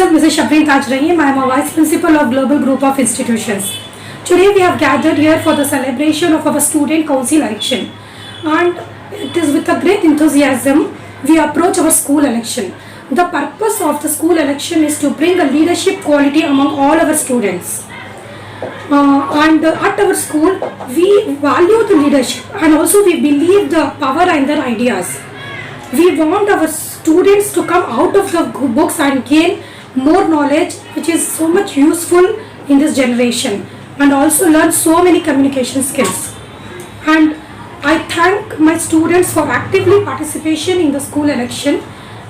Myself, Mrs. Shabrin Taj Rahim. I am a Vice Principal of Global Group of Institutions. Today we have gathered here for the celebration of our Student Council election. And it is with a great enthusiasm we approach our school election. The purpose of the school election is to bring a leadership quality among all our students. And at our school, we value the leadership and also we believe the power and their ideas. We want our students to come out of the books and gain more knowledge, which is so much useful in this generation, and also learn so many communication skills. And I thank my students for actively participation in the school election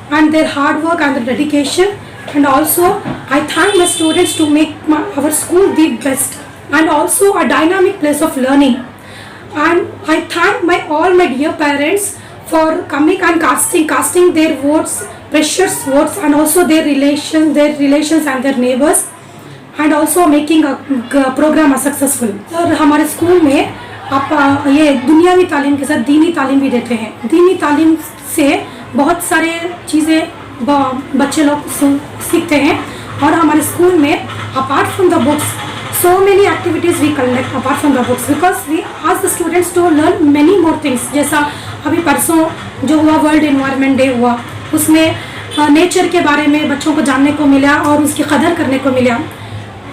and their hard work and their dedication. And also I thank my students to make our school the best and also a dynamic place of learning. And I thank all my dear parents for coming and casting their votes, precious votes, and also their relations and their neighbors, and also making a program successful. और हमारे school में आप ये दुनियावी तालीम के साथ दीनी तालीम भी देते हैं. दीनी तालीम से बहुत सारे चीज़ें बच्चे लोग सीखते हैं. और हमारे स्कूल में apart from the books so many activities we conduct apart from the books, because we ask the students to learn many more things. जैसा अभी परसों जो हुआ वर्ल्ड एनवायरनमेंट डे हुआ, उसमें नेचर के बारे में बच्चों को जानने को मिला और उसकी कदर करने को मिला.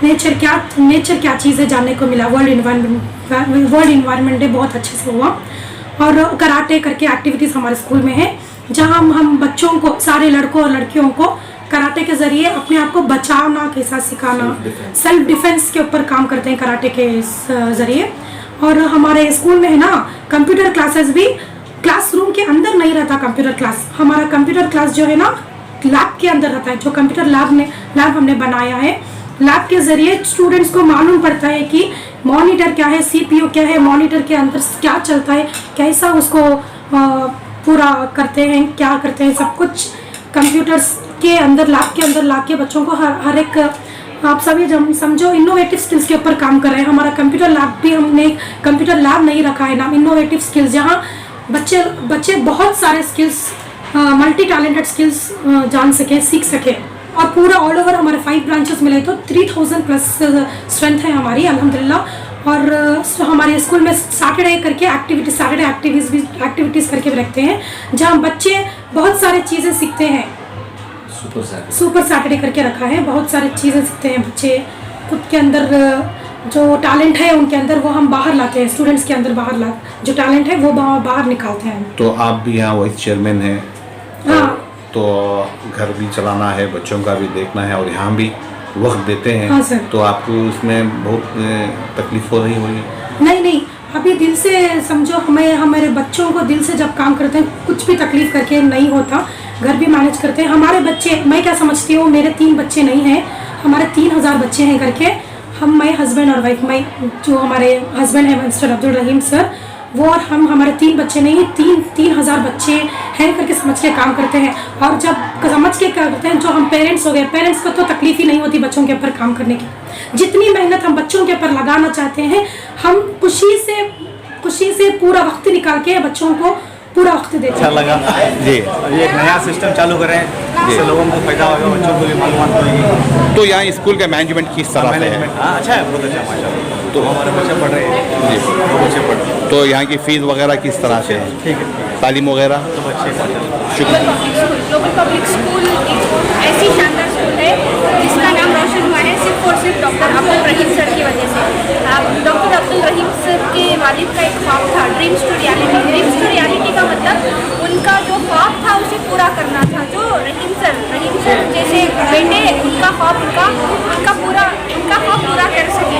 नेचर क्या चीज़ है जानने को मिला. वर्ल्ड एनवायरनमेंट डे बहुत अच्छे से हुआ. और कराटे करके एक्टिविटीज़ हमारे स्कूल में है, जहाँ हम बच्चों को, सारे लड़कों और लड़कियों को कराटे के ज़रिए अपने आप को बचाना कैसा सिखाना, सेल्फ डिफेंस के ऊपर काम करते हैं कराटे के ज़रिए. और हमारे स्कूल में है ना कंप्यूटर क्लासेस भी, क्लासरूम के अंदर नहीं रहता कंप्यूटर क्लास. हमारा कंप्यूटर क्लास जो है ना लैब के अंदर रहता है. जो कंप्यूटर लैब हमने बनाया है, लैब के ज़रिए स्टूडेंट्स को मालूम पड़ता है कि मॉनिटर क्या है, CPU क्या है, मॉनिटर के अंदर क्या चलता है, कैसा उसको पूरा करते हैं, क्या करते हैं, सब कुछ कंप्यूटर्स के अंदर लैब के अंदर ला के बच्चों को हर एक, आप सभी समझो इनोवेटिव स्किल्स के ऊपर काम कर रहे हैं. हमारा कंप्यूटर लैब भी, हमने कंप्यूटर लैब नहीं रखा है नाम इनोवेटिव स्किल्स, जहाँ बच्चे बहुत सारे स्किल्स, मल्टी टैलेंटेड स्किल्स जान सके, सीख सके. और पूरा ऑल ओवर हमारे 5 ब्रांचेस मिले तो 3000 प्लस स्ट्रेंथ है हमारी अल्हम्दुलिल्लाह. और हमारे स्कूल में सैटरडे करके एक्टिविटीज़ करके भी रखते हैं, जहाँ बच्चे बहुत सारी चीज़ें सीखते हैं. सुपर सैटरडे करके रखा है, बहुत सारी चीज़ें सीखते हैं बच्चे. खुद के अंदर जो टैलेंट है उनके अंदर, वो हम बाहर लाते हैं. स्टूडेंट्स के अंदर जो टैलेंट है वो बाहर निकालते हैं. तो आप भी यहाँ वाइस चेयरमैन हैं. हाँ. तो घर भी चलाना है, बच्चों का भी देखना है और यहाँ भी वक्त देते हैं. हाँ सर. तो आपको उसमें बहुत तकलीफ हो रही होगी? नहीं, अभी दिल से समझो, हमारे बच्चों को दिल से जब काम करते हैं, कुछ भी तकलीफ करके नहीं होता. घर भी मैनेज करते हैं. हमारे बच्चे, मैं क्या समझती हूँ, मेरे 3 बच्चे नहीं हैं, हमारे 3000 बच्चे हैं घर के. मैं हस्बैंड और वाइफ, जो हमारे हस्बैंड हैं मिस्टर अब्दुल रहीम सर, वो और हमारे 3 बच्चे नहीं, 3000 बच्चे हैं करके समझ के काम करते हैं. और जब समझ के क्या करते हैं, जो हम पेरेंट्स हो गए, पेरेंट्स को तो तकलीफ ही नहीं होती बच्चों के ऊपर काम करने की. जितनी मेहनत हम बच्चों के ऊपर लगाना चाहते हैं, हम खुशी से पूरा वक्त निकाल के बच्चों को पूरा वक्त देते हैं. अच्छा लगा जी. ये एक नया सिस्टम चालू करें जिससे लोगों को फायदा होगा, बच्चों को भी मालूमात होगी. तो यहाँ स्कूल का मैनेजमेंट किस तरह से है? अच्छा है, बहुत अच्छा माशाल्लाह. तो हमारे बच्चे पढ़ रहे हैं जी, बहुत बच्चे पढ़ रहे हैं. तो यहाँ की फीस वगैरह किस तरह से है? ठीक है. तालीम वगैरह तो अच्छे माशाल्लाह. शुक्रिया. ग्लोबल पब्लिक स्कूल ऐसी शानदार स्कूल है जिसका नाम रोशन हुआ है सिर्फ और सिर्फ डॉक्टर अब्दुल रहीम सर की वजह से. डॉक्टर अब्दुल रहीम सर के वालिद का एक ख्वाब था, dreams to reality. Dreams to reality का मतलब उनका जो ख्वाब था उसे पूरा करना था. जो रहीम सर जैसे बेटे, उनका ख्वाब पूरा कर सके.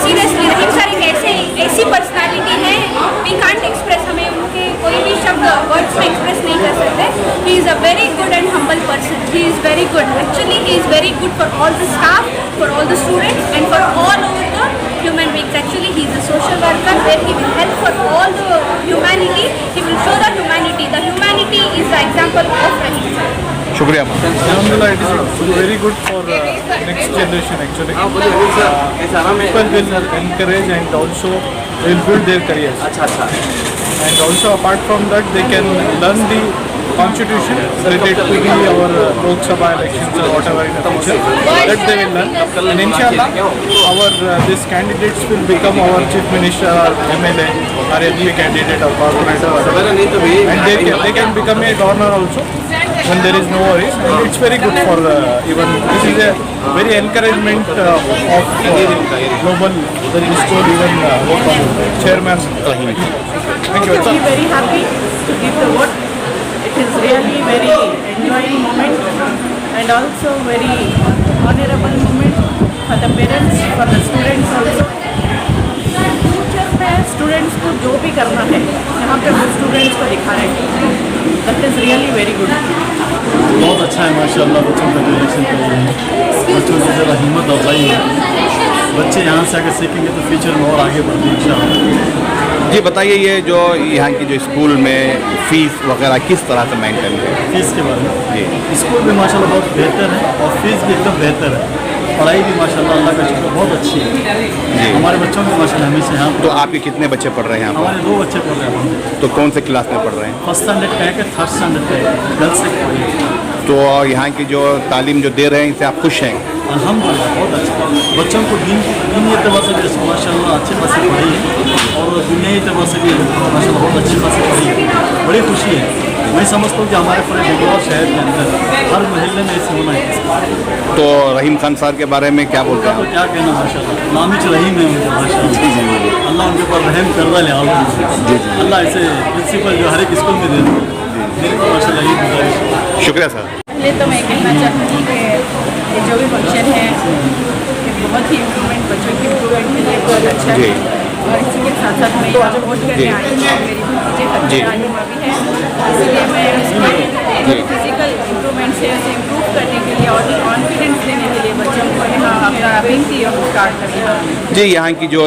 सीरियसली रहीम सर एक ऐसी पर्सनालिटी है, वी कांट एक्सप्रेस, हमें उनके कोई भी शब्द वर्ड्स में एक्सप्रेस नहीं कर सकते. He is a very good and humble person. He is very good. Actually he is very good for all the staff, for all the students and for all over the human beings. Actually he is a social worker where he will help for all the humanity. He will show the humanity. The humanity is the example of Rahim sir. शुक्रिया. Alhamdulillah, it is very good for next generation actually. People will encourage and also will build their careers. And also apart from that, they can learn the constitution related to our Lok Sabha elections or whatever in the future that they will learn. And inshallah, our these candidates will become our chief minister or MLA or MP candidate or corporator or whatever. And they can become a governor also when there is no worries. And it's very good for even this is a very encouragement of global school even chairman. Thank you. We are very happy to give the vote. It is really very enjoying moment and also very honorable moment for the parents, for the students also. Future में students को जो भी करना है यहाँ पे वो students को दिखा रहे हैं. That is really very good. बहुत अच्छा है माशाल्लाह. बच्चों का डायरेक्शन कर रहे हैं, बच्चों की ज़रा हिम्मत अफजाई है. बच्चे यहाँ से आगे सीखेंगे तो फ्यूचर में और आगे बढ़ेंगे इंशाल्लाह. जी बताइए, ये जो यहाँ की जो स्कूल में फ़ीस वगैरह किस तरह से मेंटेन है? फीस के बारे में जी, स्कूल में माशाल्लाह बहुत बेहतर है और फीस भी एकदम बेहतर है. पढ़ाई भी माशाल्लाह अल्लाह का शुक्र बहुत अच्छी है. हमारे बच्चों को माशाल्लाह हमेशा यहाँ तो आपके कितने बच्चे पढ़ रहे हैं यहाँ हमारे 2 बच्चे पढ़ रहे हैं. पर? तो कौन से क्लास में पढ़ रहे हैं? फर्स्ट स्टैंडर्ड का है कि थर्ड स्टैंडर्ड का है, गर्ल्स से पढ़ी. तो यहाँ की जो तालीम जो दे रहे हैं इससे आप खुश हैं? अल्हम्दुलिल्लाह बहुत अच्छा. बच्चों को दीनी एतबार से भी माशाल्लाह अच्छे खासे पढ़ी है और दुनियाई एतबार से भी माशाल्लाह बहुत अच्छी खासी पढ़ी है. बड़ी खुशी है. मैं समझता हूँ कि हमारे पूरे बेंगलोर शहर के अंदर हर महल्ले में ऐसे होना है. तो रहीम खान सर के बारे में क्या बोलते तो हैं? क्या कहना माशाल्लाह. नामी रहीम है उनके माशाल्लाह. अल्लाह उनके ऊपर रहम कर रहा है. अल्लाह ऐसे प्रिंसिपल जो हर एक स्कूल में दे मेरे को माशाल्लाह ये गुजारिश है. शुक्रिया सर. पहले तो मैं कहना चाहूँगी कि ये जो भी फंक्शन है ये बहुत ही इम्प्रूवमेंट बच्चों की इम्प्रूवमेंट के लिए बहुत अच्छा है. और इसी के साथ साथ मैं यहाँ वोट करने आई हूँ. मेरी भतीजे तालीमा भी है, इसलिए मैं उसको फिजिकल इम्प्रूवमेंट से उसे इम्प्रूव करने के लिए और कॉन्फिडेंस देने के लिए बच्चों को यहाँ अपना विनती स्टार्ट करना. जी, यहाँ की जो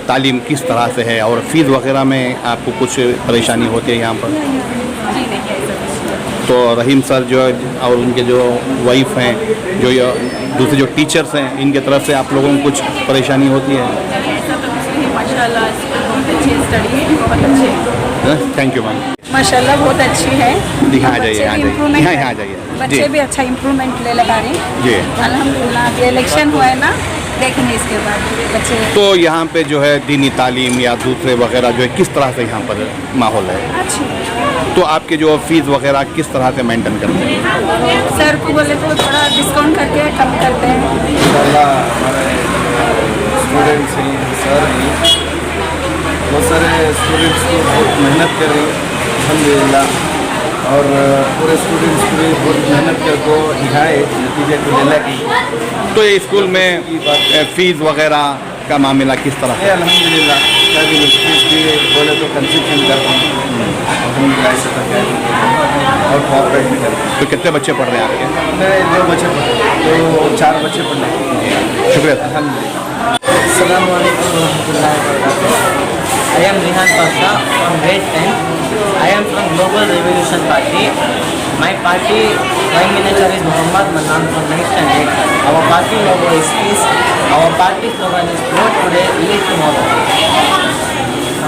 तालीम किस तरह से है और फीस वगैरह में आपको कुछ परेशानी होती है यहाँ पर? जी नहीं ऐसा कुछ. तो रहीम सर जो और उनके जो वाइफ हैं, जो ये दूसरे जो टीचर्स हैं, इनके तरफ से आप लोगों को कुछ परेशानी होती है? ऐसा तो कुछ नहीं. माशाल्लाह बहुत अच्छी स्टडी है, बहुत अच्छे. Thank you ma'am. माशाल्लाह बहुत अच्छी है. यहाँ आ जाइए, यहाँ आ जाइए, यहाँ आ जाइए. बच्चे भी अच्छा इम्प्रूवमेंट ले लगा रहे हैं. जी. अल्हम्दुलिल्लाह. ये इलेक्शन हुआ है ना, देखेंगे इसके बाद बच्चे. तो यहाँ पे जो है दीनी तालीम या दूसरे वगैरह जो है किस तरह से यहाँ पर माहौल है? अच्छी. तो आपके जो फीस वगैरह किस तरह से मेंटेन करते हैं? सर को बोले तो थोड़ा डिस्काउंट करके कम करते हैं. हमारे स्टूडेंट्स हैं, सर हैं, बहुत सारे स्टूडेंट्स को बहुत मेहनत कर रहे हैं अल्हम्दुलिल्लाह. और पूरे स्टूडेंट्स को भी बहुत मेहनत करके दिखाए नतीजे को दिला की. तो ये स्कूल में फीस वगैरह का मामला किस तरह है अल्हम्दुलिल्लाह. कभी फीस भी बोले तो कंसेशन करते हैं अल्हम्दुलिल्लाह से तक है और कॉपरेट भी करते हैं. तो कितने बच्चे पढ़ रहे हैं आपके? मेरे 2 बच्चे पढ़े, तो 4 बच्चे पढ़ रहे हैं. शुक्रिया. अल्हम्दुलिल्लाह. Assalamu alaikum warahmatullahi wabarakatuh. I am Rihan Pasha from grade 10. I am from Global Revolution Party. My party Prime Minister is Muhammad Manan from 9th standard. Our party logo is peace. Our party slogan is vote today, lead tomorrow.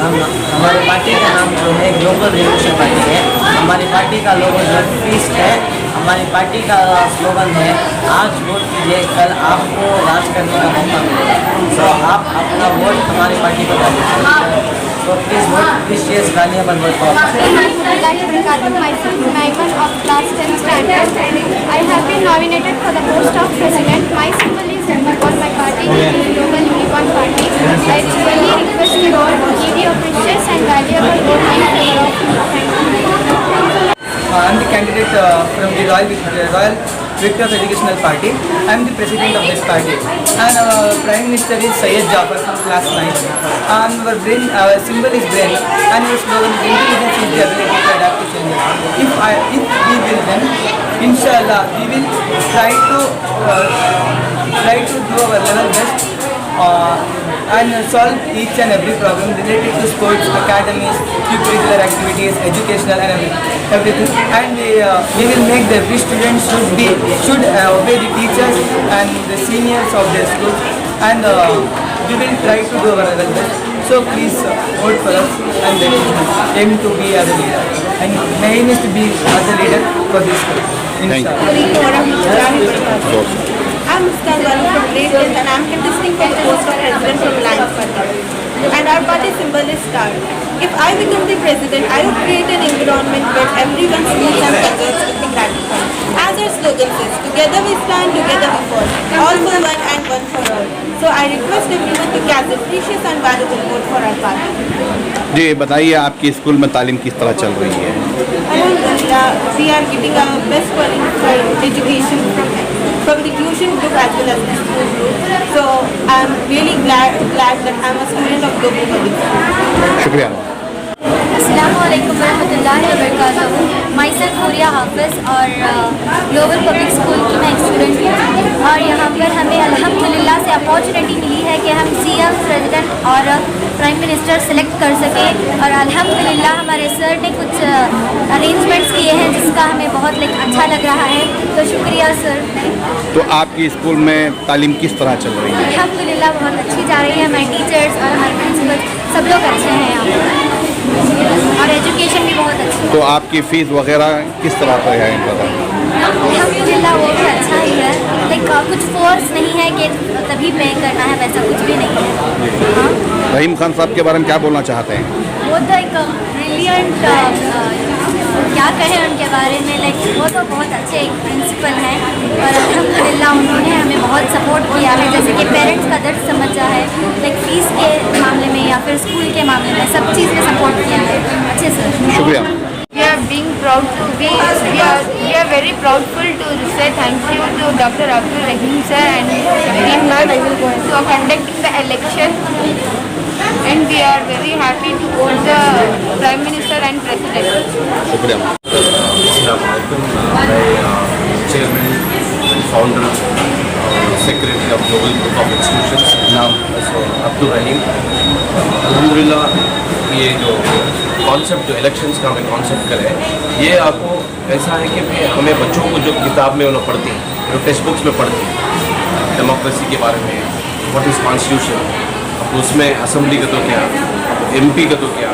हमारे party का नाम जो है global revolution party है. हमारी party का लोगो जो piece है. हमारी पार्टी का स्लोगन है आज वोट कीजिए, कल आपको राज करने का मौका मिलेगा. तो आप अपना वोट हमारी पार्टी को डालिए. So please vote, please share valuable vote for us. Myself Naiman of class 10th standard. I have been nominated for the post of president. My symbol is unicorn. My party is the Global Unicorn Party. I really request you all to give your precious and valuable vote in favor of me. Thank you. I am the candidate from the Royal Victor Educational Party. I am the president of this party. And our Prime Minister is Syed Jafar from class 9. And our symbol is brain. And our slogan is intelligence is the ability to adapt to changes. If we will then, inshallah, we will try to do our level best. And solve each and every problem related to sports, academies, curricular activities, educational and everything. And we will make the every student should obey the teachers and the seniors of their school. And we will try to do our level best. Also, please vote for us and then aim to be as a leader. And my aim is to be as a leader for this school. Inshallah. I'm Muskan Walu from grade 10th and I'm contesting for the post of president from Alliance Party. And our party symbol is star. If I become the president, I would create an environment where everyone smiles and converts with the gratitude. As our slogan says, together we stand, together we fall. All for one and one for all. So I request everyone to cast a precious and valuable vote for our party. जी बताइए, आपकी school में तालीम किस तरह चल रही है? Alhamdulillah, we are getting our best qualified education from the tuition group as well as the school group. So I'm really glad that I'm a student of Global Public School. शुक्रिया। अस्सलामुअलैकुम वरहमतुल्लाहि वबरकातुहू। माई सेल्फ हुरिया हाफिज़ और global public school की मैं एक student हूँ और यहाँ पर हमें अल्हम्दुलिल्लाह से अपॉर्चुनिटी मिली है कि हम CM, प्रेसिडेंट और प्राइम मिनिस्टर सेलेक्ट कर सकें और अल्हम्दुलिल्लाह हमारे सर ने कुछ अरेंजमेंट्स किए हैं जिसका हमें बहुत अच्छा लग रहा है, तो शुक्रिया सर। तो आपकी स्कूल में तालीम किस तरह चल रही है? अल्हम्दुलिल्लाह बहुत अच्छी जा रही है। हमारे टीचर्स और हमारे प्रिंसिपल सब लोग अच्छे हैं यहाँ पर और एजुकेशन भी बहुत अच्छी है। तो आपकी फ़ीस वगैरह किस तरह पर है इनका? अल्हम्दुलिल्लाह वो भी अच्छा ही है, कुछ फोर्स नहीं है कि तभी पे करना है, वैसा कुछ भी नहीं है। हाँ, रहीम खान साहब के बारे में क्या बोलना चाहते हैं? वो तो एक ब्रिलियंट क्या कहें उनके बारे में, वो तो बहुत अच्छे एक प्रिंसिपल हैं और अल्हम्दुलिल्लाह उन्होंने हमें बहुत सपोर्ट किया है, जैसे कि पेरेंट्स का दर्द समझा है, फीस के मामले में या फिर स्कूल के मामले में सब चीज़ में सपोर्ट किया है। अच्छे सर, शुक्रिया। We are being proud to be, we are very proudful to say thank you to Dr. Abdul Rahim sir and Rahim ma'am for conducting the election, and we are very happy to vote the Prime Minister and President. शुक्रिया। Chairman, founder, secretary of global group of institutions, नाम अब्दुल रहीम। अल्हम्दुलिल्लाह ये जो concept जो elections का हमें concept करें, ये आपको ऐसा है कि हमें बच्चों को जो किताब में उन्हें पढ़ती हैं, जो टेक्स्ट बुक्स में पढ़ती हैं, डेमोक्रेसी के बारे में, व्हाट इज़ कॉन्स्टिट्यूशन, अब उसमें असम्बली का तो क्या, MP का तो क्या,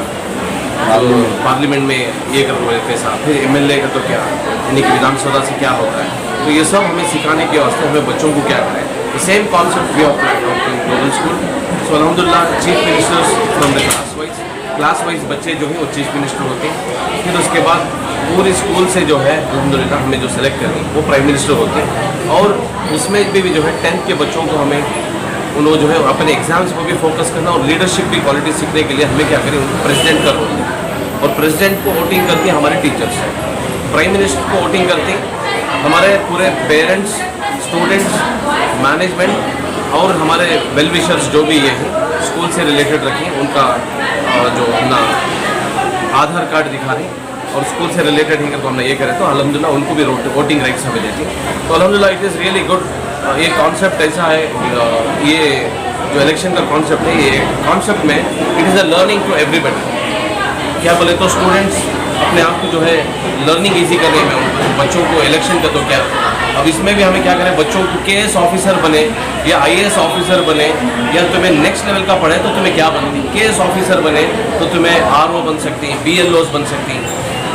पार्लियामेंट में ये कर रहे पैसा, फिर MLA का तो क्या, यानी कि विधानसभा से क्या होता है, तो ये सब हमें सिखाने के वास्ते हमें बच्चों को क्या करें। The same concept we of global school. So अल्हम्दुलिल्लाह chief ministers from the class wise बच्चे जो हैं वो चीफ मिनिस्टर होते हैं, फिर उसके बाद पूरी स्कूल से जो है अल्हम्दुलिल्लाह हमें जो सेलेक्ट करनी वो प्राइम मिनिस्टर होते हैं, और उसमें भी जो है 10th के बच्चों को हमें उन्होंने जो है अपने एग्जाम्स पर भी फोकस करना और लीडरशिप की क्वालिटी सीखने के लिए हमें क्या करें, उनको प्रेसिडेंट का रोल दें, और प्रेसिडेंट को वोटिंग करती है हमारे टीचर्स हैं, प्राइम मिनिस्टर को वोटिंग करती हमारे पूरे पेरेंट्स, स्टूडेंट्स, मैनेजमेंट और हमारे वेल विशर्स जो भी ये हैं स्कूल से रिलेटेड रखें, उनका जो अपना आधार कार्ड दिखा रहे और स्कूल से रिलेटेड है तो हमने ये करें तो अल्हम्दुलिल्लाह उनको भी वोटिंग राइट्स हमें देती है। तो अल्हम्दुलिल्लाह इट इज़ रियली गुड। ये कॉन्सेप्ट ऐसा है, ये जो इलेक्शन का कॉन्सेप्ट है, ये कॉन्सेप्ट में it is a learning to everybody. क्या बोले तो स्टूडेंट्स अपने आप को जो है लर्निंग ईजी करने में बच्चों को इलेक्शन का तो क्या, अब इसमें भी हमें क्या करें, बच्चों को KS ऑफिसर बने या IAS ऑफिसर बने, या तुम्हें नेक्स्ट लेवल का पढ़े तो तुम्हें क्या बनती, KS ऑफिसर बने तो तुम्हें RO बन सकती, BLOs बन सकती,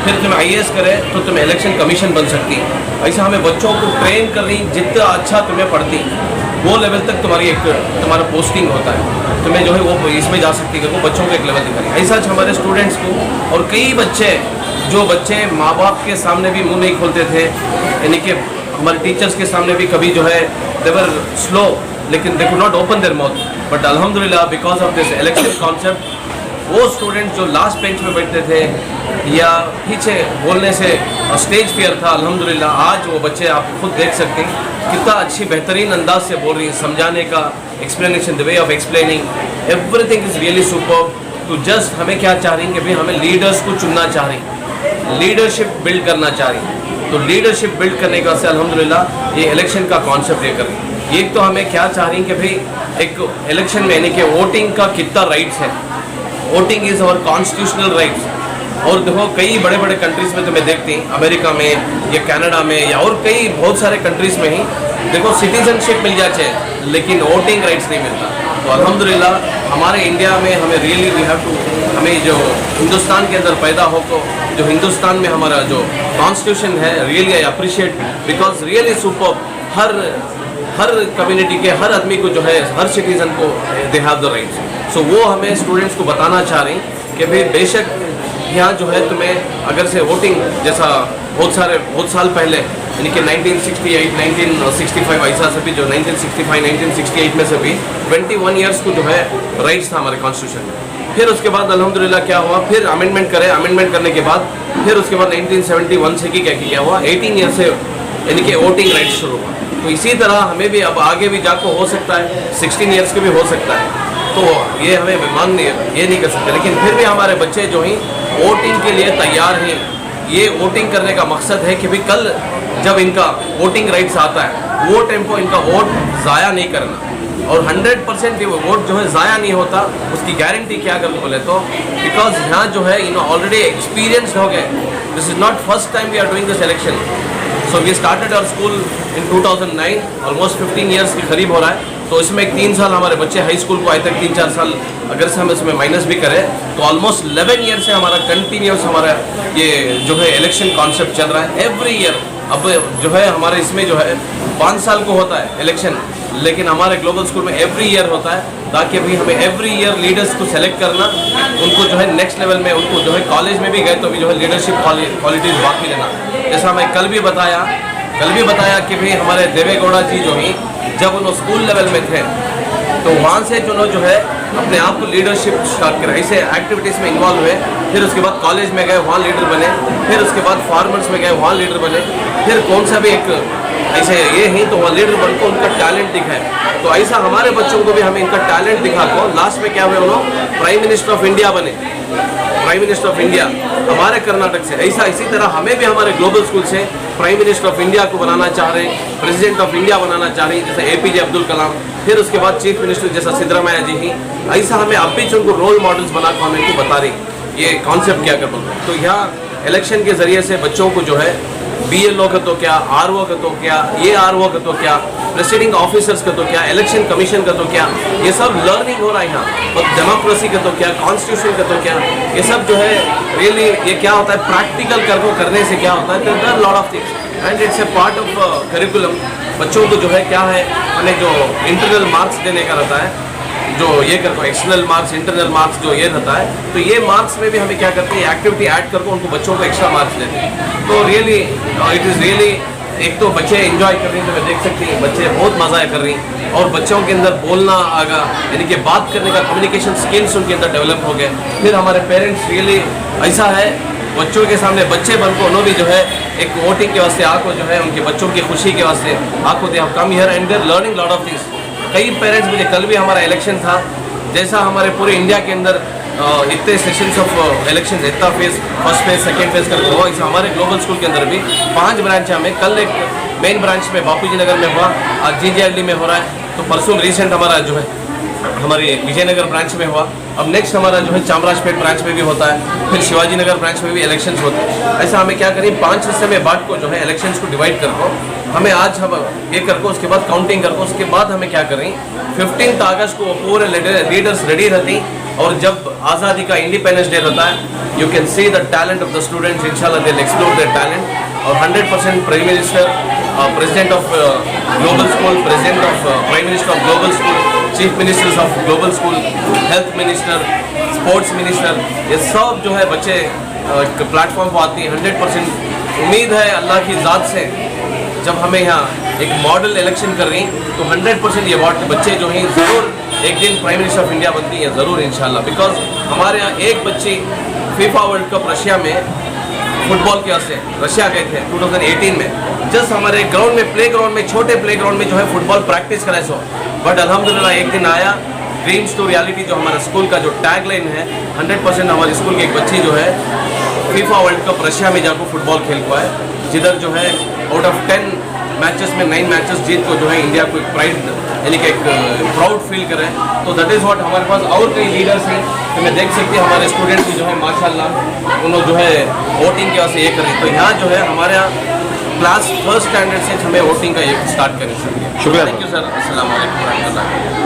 फिर तुम्हें IAS करे तो तुम्हें इलेक्शन कमीशन बन सकती। ऐसा हमें बच्चों को ट्रेन करनी, जितना अच्छा तुम्हें पढ़ती वो लेवल तक तुम्हारी एक तुम्हारा पोस्टिंग होता है, तुम्हें जो है वो इसमें जा सकती है, वो बच्चों को एक लेवल दिखानी। ऐसा हमारे स्टूडेंट्स को, और कई बच्चे जो बच्चे माँ बाप के सामने भी मुंह नहीं खोलते थे, यानी कि हमारे टीचर्स के सामने भी कभी जो है दे वर स्लो, लेकिन they could not open their mouth, but अल्हम्दुलिल्लाह because of this election concept वो स्टूडेंट जो लास्ट बेंच में बैठते थे या पीछे बोलने से स्टेज फियर था, अल्हम्दुलिल्लाह आज वो बच्चे आप खुद देख सकते हैं कितना अच्छी बेहतरीन अंदाज से बोल रही हैं, समझाने का explanation, the way of explaining everything is really superb. तो जस्ट हमें क्या चाह रही हैं कि भाई हमें लीडर्स को चुनना चाह रही हैं, लीडरशिप बिल्ड करना चाह रही हैं, तो लीडरशिप बिल्ड करने का से अल्हम्दुलिल्लाह ये इलेक्शन का कॉन्सेप्ट ये कर रही है। एक तो हमें क्या चाह रही हैं कि भाई एक इलेक्शन में यानी कि वोटिंग का कितना राइट्स है, voting is our constitutional rights. और देखो कई बड़े बड़े कंट्रीज़ में तुम्हें देखती हैं, अमेरिका में या कनाडा में या और कई बहुत सारे कंट्रीज़ में ही देखो सिटीजनशिप मिल जाए लेकिन वोटिंग राइट्स नहीं मिलता। तो अल्हम्दुलिल्लाह हमारे इंडिया में हमें रियली वी हैव टू, हमें जो हिंदुस्तान के अंदर पैदा हो को जो हिंदुस्तान में हमारा जो कॉन्स्टिट्यूशन है really I appreciate because really super. Her community के हर आदमी को जो है हर सिटीज़न को दे हैव द राइट्स। सो वो हमें स्टूडेंट्स को बताना चाह रही कि भाई बेशक यहाँ जो है तुम्हें अगर से वोटिंग जैसा बहुत साल पहले यानी कि 1968 1965 ऐसा से भी जो 1965 1968 में से भी 21 ईयर्स को जो है राइट्स था हमारे कॉन्स्टिट्यूशन में। फिर उसके बाद अल्हम्दुलिल्लाह क्या हुआ, फिर अमेंडमेंट करने के बाद फिर उसके बाद 1971 से क्या हुआ 18 ईयर से यानी कि वोटिंग राइट्स शुरू हुआ। तो इसी तरह हमें भी अब आगे भी जाकर हो सकता है 16 ईयर्स के भी हो सकता है। तो ये हमें ये नहीं कर सकते, लेकिन फिर भी हमारे बच्चे जो हैं वोटिंग के लिए तैयार हैं। ये वोटिंग करने का मकसद है कि भी कल जब इनका वोटिंग राइट्स आता है वो टाइम को इनका वोट ज़ाया नहीं करना। और 100% वोट जो है ज़ाया नहीं होता उसकी गारंटी क्या कर बोले तो बिकॉज यहाँ जो है इन ऑलरेडी एक्सपीरियंस्ड हो गए। This is not first time we are doing this election. So we started our school in 2009, almost 15 years के करीब हो रहा है। तो इसमें 3 साल हमारे बच्चे हाई स्कूल को आए तक 3-4 साल अगर से हम इसमें माइनस भी करें तो ऑलमोस्ट 11 ईयर से हमारा कंटिन्यूस हमारा ये जो है इलेक्शन कॉन्सेप्ट चल रहा है एवरी ईयर। अब जो है हमारे इसमें जो है 5 साल को होता है इलेक्शन, लेकिन हमारे ग्लोबल स्कूल में एवरी ईयर होता है ताकि अभी हमें एवरी ईयर लीडर्स को सेलेक्ट करना, उनको जो है नेक्स्ट लेवल में उनको जो है कॉलेज में भी गए तो भी जो है लीडरशिप क्वालिटीज़ बाकी लेना। जैसा मैं कल भी बताया कि भाई हमारे देवेगौड़ा जी जो हैं जब उन्होंने स्कूल लेवल में थे तो वहाँ से जो है अपने आप को लीडरशिप स्टार्ट करा, ऐसे एक्टिविटीज़ में इन्वॉल्व हुए। फिर उसके बाद कॉलेज में गए वहाँ लीडर बने, फिर उसके बाद फार्मर्स में गए वहाँ लीडर बने, फिर कौन सा भी एक ऐसे ये हैं तो वहाँ लीडर बनकर उनका टैलेंट दिखाए। तो ऐसा हमारे बच्चों को भी हमें इनका टैलेंट दिखा को लास्ट में क्या हुए उन्होंने प्राइम मिनिस्टर ऑफ इंडिया बने, प्राइम मिनिस्टर ऑफ इंडिया हमारे कर्नाटक से। ऐसा इसी तरह हमें भी हमारे ग्लोबल स्कूल से प्राइम मिनिस्टर ऑफ इंडिया को बनाना चाह रहे हैं, प्रेसिडेंट ऑफ इंडिया बनाना चाह रहे हैं जैसे APJ अब्दुल कलाम, फिर उसके बाद चीफ मिनिस्टर जैसा सिद्धरामैया जी ही। ऐसा हमें अब भी उनको रोल मॉडल्स बना कर हमें इनको बता रही ये कॉन्सेप्ट क्या कर बोलते हैं। तो यहाँ इलेक्शन के ज़रिए से बच्चों को जो है BLO का तो क्या, RO का तो क्या, ARO का तो क्या, प्रेसिडिंग ऑफिसर्स का तो क्या, इलेक्शन कमीशन का तो क्या, ये सब लर्निंग हो रहा है यहाँ। और डेमोक्रेसी का तो क्या, कॉन्स्टिट्यूशन का तो क्या, ये सब जो है रियली ये क्या होता है प्रैक्टिकल करने से क्या होता है there lot of things and it's a part of curriculum. बच्चों को जो है क्या है हमें जो इंटरनल मार्क्स देने का रहता है, जो ये करको एक्सटर्नल मार्क्स इंटरनल मार्क्स जो ये रहता है, तो ये मार्क्स में भी हमें क्या करते हैं एक्टिविटी ऐड करके उनको बच्चों को एक्स्ट्रा मार्क्स देते हैं। तो रियली इट इज़ रियली एक तो बच्चे एंजॉय कर रही हैं, तो मैं देख सकती हूँ बच्चे बहुत मज़ा कर रही हैं और बच्चों के अंदर बोलना आगा यानी कि बात करने का कम्युनिकेशन स्किल्स उनके अंदर डेवलप हो गए। फिर हमारे पेरेंट्स रियली ऐसा है बच्चों के सामने बच्चे बन को उन्होंने भी जो है एक वोटिंग के वास्ते आको जो है उनके बच्चों की खुशी के वास्ते आको they have come here and there learning lot of things. कई पेरेंट्स मुझे कल भी हमारा इलेक्शन था जैसा हमारे पूरे इंडिया के अंदर इतने सेशंस ऑफ इलेक्शन इतना phase first phase second phase करके हुआ, इस हमारे ग्लोबल स्कूल के अंदर भी 5 ब्रांच है हमें। कल एक मेन ब्रांच में बापूजी नगर में हुआ, आज GJLD में हो रहा है, तो परसों रिसेंट हमारा जो है हमारे विजयनगर ब्रांच में हुआ। अब नेक्स्ट हमारा जो है चामराजपेट ब्रांच में भी होता है, फिर शिवाजी नगर ब्रांच में भी इलेक्शंस होते हैं। ऐसा हमें क्या करें 5 हिस्से में बांट को जो है इलेक्शंस को डिवाइड कर को हमें आज हम ये कर को उसके बाद काउंटिंग कर को उसके बाद हमें क्या करें 15 अगस्त को पूरे लीडर्स रेडी रहती और जब आज़ादी का इंडिपेंडेंस डे रहता है you can see the talent of the students इंशाल्लाह they will explore their talent. और 100% prime minister, president of global school, president of prime minister of global school, chief ministers of global school, health minister, sports minister, ये सब जो है बच्चे platform पर आती हैं। 100% उम्मीद है अल्लाह की ज़ात से जब हमें यहाँ एक मॉडल इलेक्शन कर रही तो 100% ये वार्ड के बच्चे जो हैं ज़रूर एक दिन प्राइम मिनिस्टर ऑफ इंडिया बनती है ज़रूर इंशाल्लाह। बिकॉज हमारे यहाँ एक बच्ची FIFA वर्ल्ड कप रशिया में फुटबॉल के वास्ते रशिया गए थे 2018 में। जस्ट हमारे ग्राउंड में प्ले ग्राउंड में छोटे प्ले ग्राउंड में जो है फुटबॉल प्रैक्टिस कराए सो, बट अल्हम्दुलिल्लाह एक दिन आया ड्रीम्स टू रियलिटी जो हमारा स्कूल का जो टैग लाइन है 100% हमारे स्कूल की एक बच्ची जो है FIFA वर्ल्ड कप रशिया में जाकर फुटबॉल खेल को है, जिधर जो है आउट ऑफ 10 मैचेस में 9 मैचेस जीत को जो है इंडिया को एक प्राइड यानी कि एक प्राउड फील कर रहे हैं। तो दैट इज़ व्हाट हमारे पास और कई लीडर्स हैं तो मैं देख सकती हूँ हमारे स्टूडेंट्स भी जो है माशाल्लाह उन्होंने जो है वोटिंग के वास्ते ये करें। तो यहाँ जो है हमारे यहाँ क्लास 1st स्टैंडर्ड से हमें वोटिंग का ये स्टार्ट करें सर। शुक्रिया। Thank you sir. अस्सलाम वालेकुम।